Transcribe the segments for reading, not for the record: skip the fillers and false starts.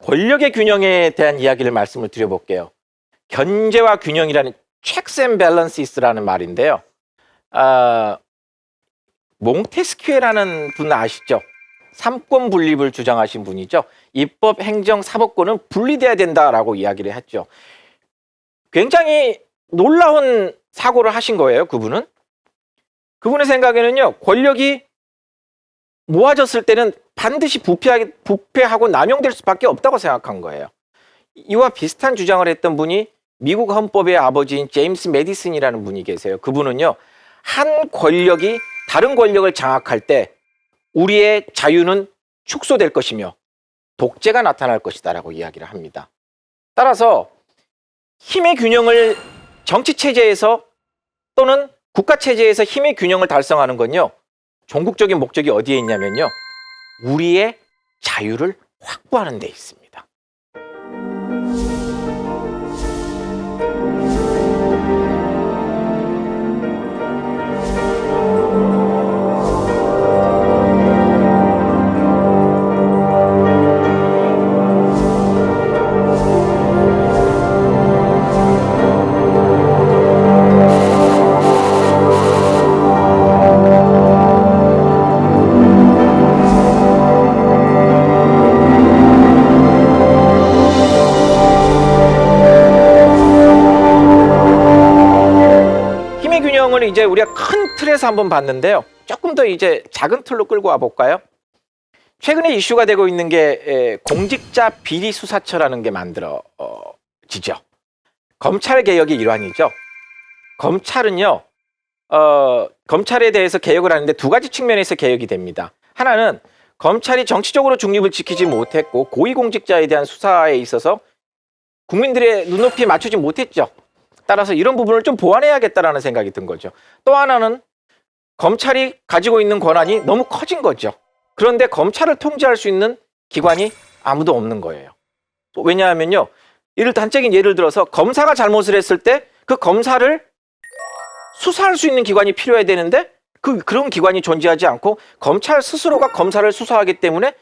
권력의 균형에 대한 이야기를 말씀을 드려볼게요. 견제와 균형이라는 checks and balances라는 말인데요. 몽테스키에라는 분 아시죠? 삼권 분립을 주장하신 분이죠. 입법, 행정, 사법권은 분리돼야 된다라고 이야기를 했죠. 굉장히 놀라운 사고를 하신 거예요, 그분은. 그분의 생각에는요, 권력이 모아졌을 때는 반드시 부패하고 남용될 수밖에 없다고 생각한 거예요. 이와 비슷한 주장을 했던 분이 미국 헌법의 아버지인 제임스 메디슨이라는 분이 계세요. 그분은요, 한 권력이 다른 권력을 장악할 때 우리의 자유는 축소될 것이며 독재가 나타날 것이다라고 이야기를 합니다. 따라서 힘의 균형을 정치 체제에서 또는 국가 체제에서 힘의 균형을 달성하는 건요, 종국적인 목적이 어디에 있냐면요, 우리의 자유를 확보하는 데 있습니다. 이제 우리가 큰 틀에서 한번 봤는데요. 조금 더 이제 작은 틀로 끌고 와 볼까요? 최근에 이슈가 되고 있는 게 공직자 비리 수사처라는 게 만들어지죠. 검찰 개혁의 일환이죠. 검찰은요, 검찰에 대해서 개혁을 하는데 두 가지 측면에서 개혁이 됩니다. 하나는 검찰이 정치적으로 중립을 지키지 못했고 고위공직자에 대한 수사에 있어서 국민들의 눈높이에 맞추지 못했죠. 따라서 이런 부분을 좀 보완해야겠다라는 생각이 든 거죠. 또 하나는 검찰이 가지고 있는 권한이 너무 커진 거죠. 그런데 검찰을 통제할 수 있는 기관이 아무도 없는 거예요. 왜냐하면요, 단적인 예를 들어서 검사가 잘못을 했을 때 그 검사를 수사할 수 있는 기관이 필요해야 되는데 그런 기관이 존재하지 않고 검찰 스스로가 검사를 수사하기 때문에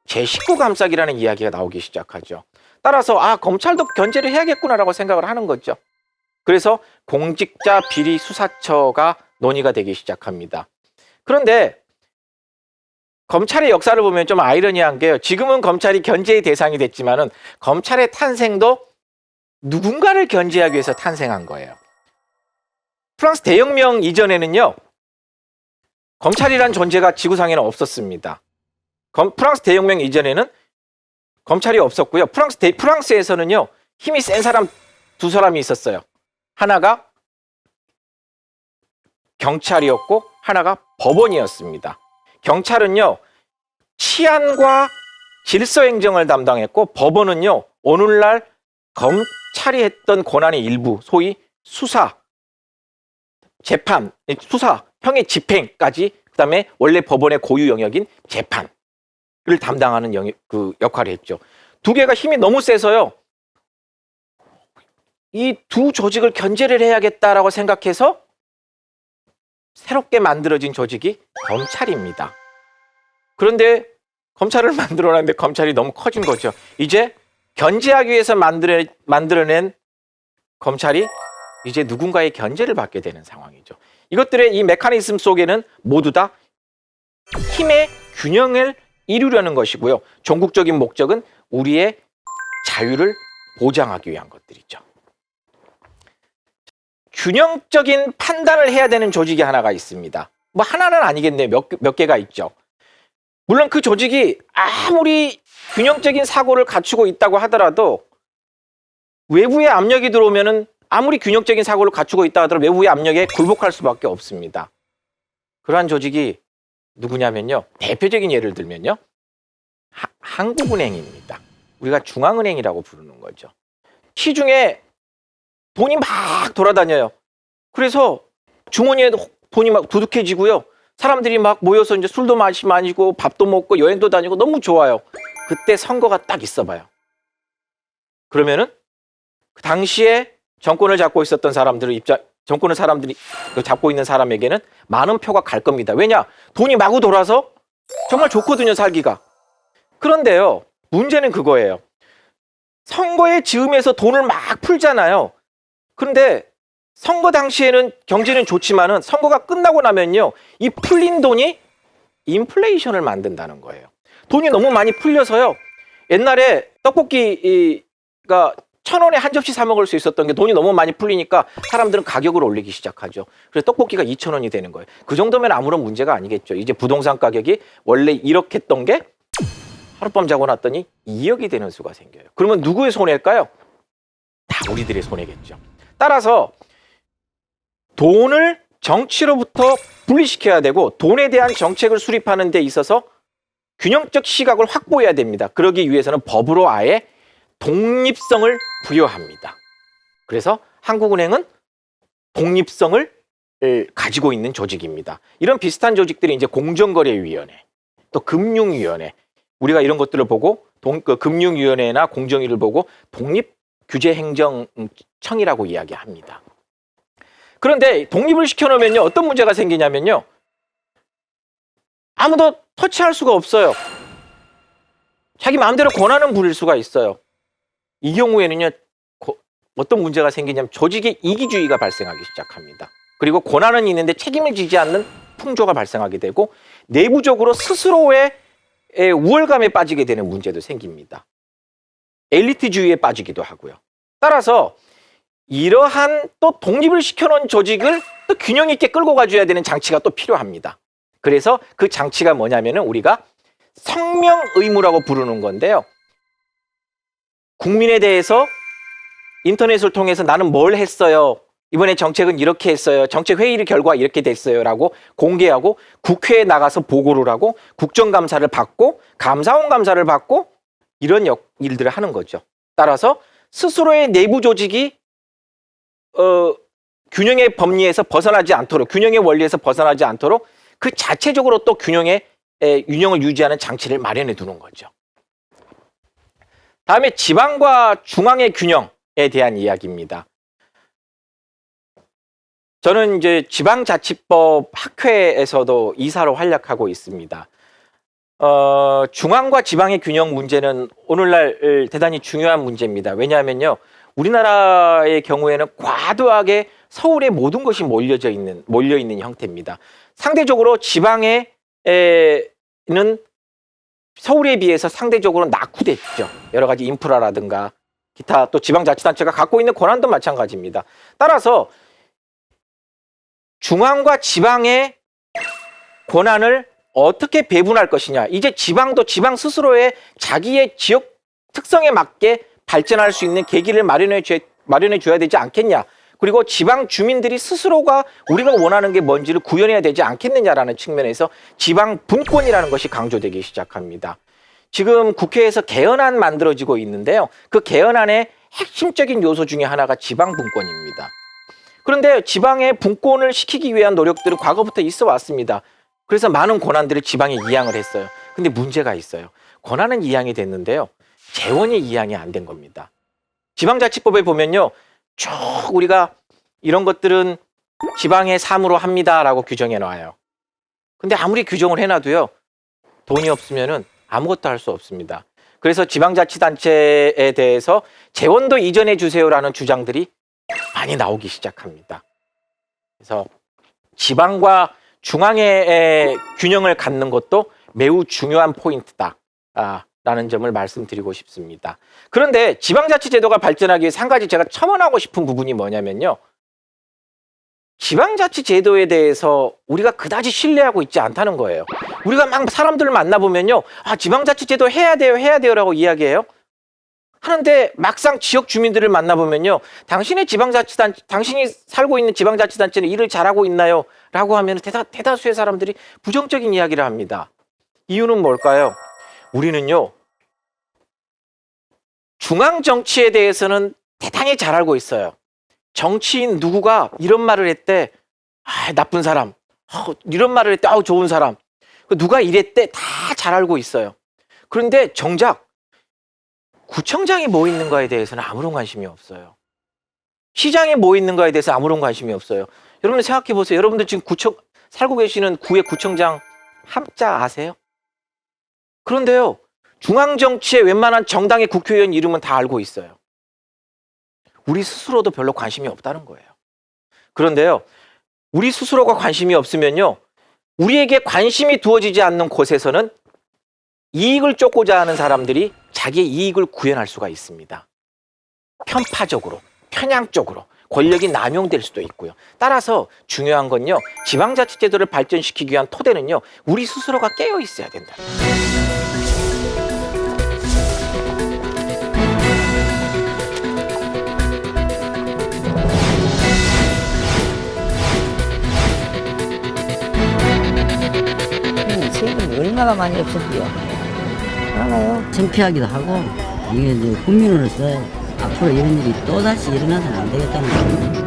제19 감싸기라는 이야기가 나오기 시작하죠. 따라서 검찰도 견제를 해야겠구나라고 생각을 하는 거죠. 그래서 공직자 비리 수사처가 논의가 되기 시작합니다. 그런데 검찰의 역사를 보면 좀 아이러니한 게요. 지금은 검찰이 견제의 대상이 됐지만은 검찰의 탄생도 누군가를 견제하기 위해서 탄생한 거예요. 프랑스 대혁명 이전에는요, 검찰이란 존재가 지구상에는 없었습니다. 프랑스 대혁명 이전에는 검찰이 없었고요. 프랑스에서는요, 힘이 센 사람 두 사람이 있었어요. 하나가 경찰이었고 하나가 법원이었습니다. 경찰은요, 치안과 질서 행정을 담당했고 법원은요, 오늘날 검찰이 했던 권한의 일부, 소위 수사, 재판, 수사, 형의 집행까지, 그다음에 원래 법원의 고유 영역인 재판을 담당하는 역할을 했죠. 두 개가 힘이 너무 세서요, 이 두 조직을 견제를 해야겠다라고 생각해서 새롭게 만들어진 조직이 검찰입니다. 그런데 검찰을 만들어놨는데 검찰이 너무 커진 거죠. 이제 견제하기 위해서 만들어낸 검찰이 이제 누군가의 견제를 받게 되는 상황이죠. 이것들의 이 메커니즘 속에는 모두 다 힘의 균형을 이루려는 것이고요. 종국적인 목적은 우리의 자유를 보장하기 위한 것들이죠. 균형적인 판단을 해야 되는 조직이 하나가 있습니다. 뭐 하나는 아니겠네요. 몇 개가 있죠. 물론 그 조직이 아무리 균형적인 사고를 갖추고 있다고 하더라도 외부의 압력이 들어오면은 아무리 균형적인 사고를 갖추고 있다 하더라도 외부의 압력에 굴복할 수밖에 없습니다. 그러한 조직이 누구냐면요. 대표적인 예를 들면요. 한국은행입니다. 우리가 중앙은행이라고 부르는 거죠. 시중에 돈이 막 돌아다녀요. 그래서 주머니에 돈이 막 두둑해지고요. 사람들이 막 모여서 이제 술도 마시고 밥도 먹고 여행도 다니고 너무 좋아요. 그때 선거가 딱 있어봐요. 그러면은 그 당시에 정권을 잡고 있었던 정권을 사람들이 잡고 있는 사람에게는 많은 표가 갈 겁니다. 왜냐? 돈이 마구 돌아서 정말 좋거든요, 살기가. 그런데요, 문제는 그거예요. 선거에 즈음해서 돈을 막 풀잖아요. 그런데 선거 당시에는 경제는 좋지만은 선거가 끝나고 나면요, 이 풀린 돈이 인플레이션을 만든다는 거예요. 돈이 너무 많이 풀려서요. 옛날에 떡볶이가 1,000원에 한 접시 사 먹을 수 있었던 게 돈이 너무 많이 풀리니까 사람들은 가격을 올리기 시작하죠. 그래서 떡볶이가 2,000원이 되는 거예요. 그 정도면 아무런 문제가 아니겠죠. 이제 부동산 가격이 원래 1억 했던 게 하룻밤 자고 났더니 2억이 되는 수가 생겨요. 그러면 누구의 손해일까요? 다 우리들의 손해겠죠. 따라서 돈을 정치로부터 분리시켜야 되고 돈에 대한 정책을 수립하는 데 있어서 균형적 시각을 확보해야 됩니다. 그러기 위해서는 법으로 아예 독립성을 부여합니다. 그래서 한국은행은 독립성을 가지고 있는 조직입니다. 이런 비슷한 조직들이 이제 공정거래위원회, 또 금융위원회, 우리가 이런 것들을 보고 금융위원회나 공정위를 보고 독립규제행정청이라고 이야기합니다. 그런데 독립을 시켜놓으면요, 어떤 문제가 생기냐면요, 아무도 터치할 수가 없어요. 자기 마음대로 권한은 부릴 수가 있어요. 이 경우에는요, 어떤 문제가 생기냐면 조직의 이기주의가 발생하기 시작합니다. 그리고 권한은 있는데 책임을 지지 않는 풍조가 발생하게 되고 내부적으로 스스로의 우월감에 빠지게 되는 문제도 생깁니다. 엘리트주의에 빠지기도 하고요. 따라서 이러한 또 독립을 시켜놓은 조직을 또 균형 있게 끌고 가줘야 되는 장치가 또 필요합니다. 그래서 그 장치가 뭐냐면은 우리가 성명의무라고 부르는 건데요. 국민에 대해서 인터넷을 통해서 나는 뭘 했어요, 이번에 정책은 이렇게 했어요, 정책 회의 결과 이렇게 됐어요 라고 공개하고 국회에 나가서 보고를 하고 국정감사를 받고 감사원 감사를 받고 이런 일들을 하는 거죠. 따라서 스스로의 내부 조직이 균형의 법리에서 벗어나지 않도록, 균형의 원리에서 벗어나지 않도록 그 자체적으로 또 균형을 유지하는 장치를 마련해 두는 거죠. 다음에 지방과 중앙의 균형에 대한 이야기입니다. 저는 이제 지방자치법 학회에서도 이사로 활약하고 있습니다. 중앙과 지방의 균형 문제는 오늘날 대단히 중요한 문제입니다. 왜냐하면요, 우리나라의 경우에는 과도하게 서울에 모든 것이 몰려 있는 형태입니다. 상대적으로 지방에는 서울에 비해서 상대적으로 낙후됐죠. 여러 가지 인프라라든가 기타 또 지방자치단체가 갖고 있는 권한도 마찬가지입니다. 따라서 중앙과 지방의 권한을 어떻게 배분할 것이냐. 이제 지방도 지방 스스로의 자기의 지역 특성에 맞게 발전할 수 있는 계기를 마련해 줘야 되지 않겠냐. 그리고 지방 주민들이 스스로가 우리가 원하는 게 뭔지를 구현해야 되지 않겠느냐라는 측면에서 지방 분권이라는 것이 강조되기 시작합니다. 지금 국회에서 개헌안 만들어지고 있는데요. 그 개헌안의 핵심적인 요소 중에 하나가 지방 분권입니다. 그런데 지방의 분권을 시키기 위한 노력들은 과거부터 있어 왔습니다. 그래서 많은 권한들을 지방에 이양을 했어요. 근데 문제가 있어요. 권한은 이양이 됐는데요, 재원이 이양이 안 된 겁니다. 지방자치법에 보면요, 쭉 우리가 이런 것들은 지방의 사무로 합니다라고 규정해 놔요. 근데 아무리 규정을 해놔도요, 돈이 없으면은 아무것도 할 수 없습니다. 그래서 지방자치단체에 대해서 재원도 이전해 주세요라는 주장들이 많이 나오기 시작합니다. 그래서 지방과 중앙의 균형을 갖는 것도 매우 중요한 포인트다 라는 점을 말씀드리고 싶습니다. 그런데 지방자치제도가 발전하기 위해서 한 가지 제가 첨언하고 싶은 부분이 뭐냐면요, 지방자치제도에 대해서 우리가 그다지 신뢰하고 있지 않다는 거예요. 우리가 막 사람들을 만나보면요, 지방자치제도 해야 돼요 라고 이야기해요. 하는데 막상 지역 주민들을 만나보면요, 당신이 살고 있는 지방자치단체는 일을 잘하고 있나요? 라고 하면 대다수의 사람들이 부정적인 이야기를 합니다. 이유는 뭘까요? 우리는요, 중앙 정치에 대해서는 대단히 잘 알고 있어요. 정치인 누구가 이런 말을 했대, 나쁜 사람. 이런 말을 했대, 좋은 사람. 누가 이랬대, 다 잘 알고 있어요. 그런데 정작 구청장이 뭐 있는가에 대해서는 아무런 관심이 없어요. 시장에 뭐 있는가에 대해서 아무런 관심이 없어요. 여러분 생각해 보세요. 여러분들 지금 살고 계시는 구의 구청장 함자 아세요? 그런데요, 중앙정치의 웬만한 정당의 국회의원 이름은 다 알고 있어요. 우리 스스로도 별로 관심이 없다는 거예요. 그런데요, 우리 스스로가 관심이 없으면요, 우리에게 관심이 두어지지 않는 곳에서는 이익을 쫓고자 하는 사람들이 자기의 이익을 구현할 수가 있습니다. 편파적으로, 편향적으로 권력이 남용될 수도 있고요. 따라서 중요한 건요, 지방자치제도를 발전시키기 위한 토대는요, 우리 스스로가 깨어 있어야 된다. 세금이 얼마나 많이 없었고요. 알아요. 창피하기도 하고 이게 이제 국민으로서 앞으로 이런 일이 또다시 일어나서는 안 되겠다는 거예요.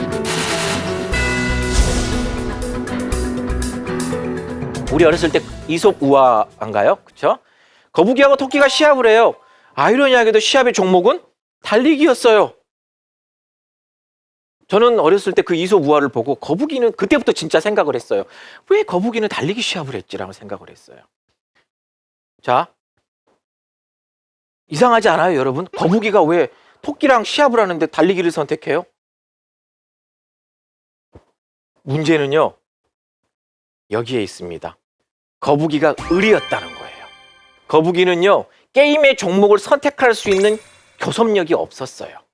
우리 어렸을 때 이솝 우화인가요? 그렇죠? 거북이하고 토끼가 시합을 해요. 아이러니하게도 시합의 종목은 달리기였어요. 저는 어렸을 때 그 이솝 우화를 보고 거북이는 그때부터 진짜 생각을 했어요. 왜 거북이는 달리기 시합을 했지라고 생각을 했어요. 자, 이상하지 않아요, 여러분? 거북이가 왜 토끼랑 시합을 하는데 달리기를 선택해요? 문제는요, 여기에 있습니다. 거북이가 을이었다는 거예요. 거북이는요, 게임의 종목을 선택할 수 있는 교섭력이 없었어요.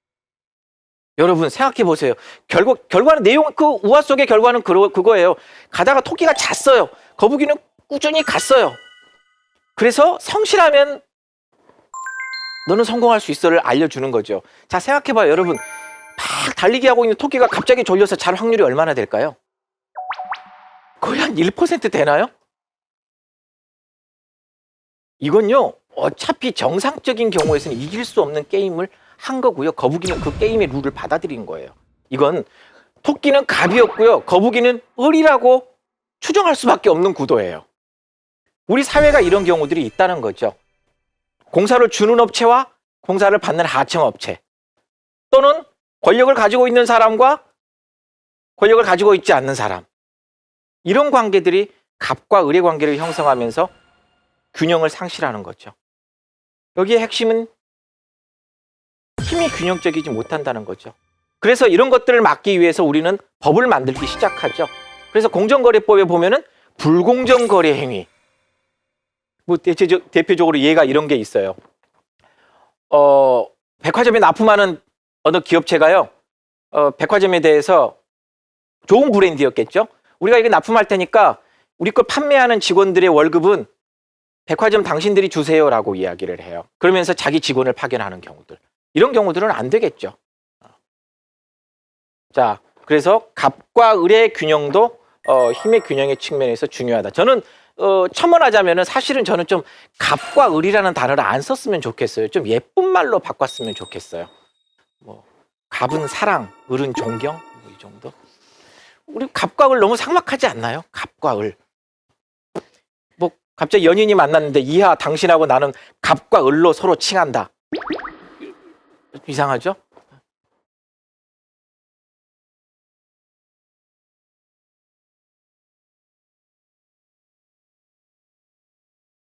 여러분 생각해 보세요. 결과는 그 우화 속의 결과는 그거예요. 가다가 토끼가 잤어요. 거북이는 꾸준히 갔어요. 그래서 성실하면 너는 성공할 수 있어를 알려주는 거죠. 자, 생각해봐요, 여러분. 막 달리기 하고 있는 토끼가 갑자기 졸려서 잘 확률이 얼마나 될까요? 거의 한 1% 되나요? 이건요, 어차피 정상적인 경우에서는 이길 수 없는 게임을 한 거고요. 거북이는 그 게임의 룰을 받아들인 거예요. 이건 토끼는 갑이었고요. 거북이는 을이라고 추정할 수밖에 없는 구도예요. 우리 사회가 이런 경우들이 있다는 거죠. 공사를 주는 업체와 공사를 받는 하청업체, 또는 권력을 가지고 있는 사람과 권력을 가지고 있지 않는 사람, 이런 관계들이 갑과 을의 관계를 형성하면서 균형을 상실하는 거죠. 여기에 핵심은 힘이 균형적이지 못한다는 거죠. 그래서 이런 것들을 막기 위해서 우리는 법을 만들기 시작하죠. 그래서 공정거래법에 보면은 불공정거래 행위, 뭐 대표적으로 예가 이런 게 있어요. 백화점에 납품하는 어느 기업체가요, 백화점에 대해서 좋은 브랜드였겠죠. 우리가 이거 납품할 테니까 우리 걸 판매하는 직원들의 월급은 백화점 당신들이 주세요라고 이야기를 해요. 그러면서 자기 직원을 파견하는 경우들. 이런 경우들은 안 되겠죠. 자, 그래서 갑과 을의 균형도 힘의 균형의 측면에서 중요하다. 저는 첨언하자면은 사실은 저는 좀 갑과 을이라는 단어를 안 썼으면 좋겠어요. 좀 예쁜 말로 바꿨으면 좋겠어요. 뭐 갑은 사랑, 을은 존경, 뭐 이 정도. 우리 갑과 을 너무 삭막하지 않나요? 갑과 을. 뭐 갑자기 연인이 만났는데 이하 당신하고 나는 갑과 을로 서로 칭한다. 이상하죠?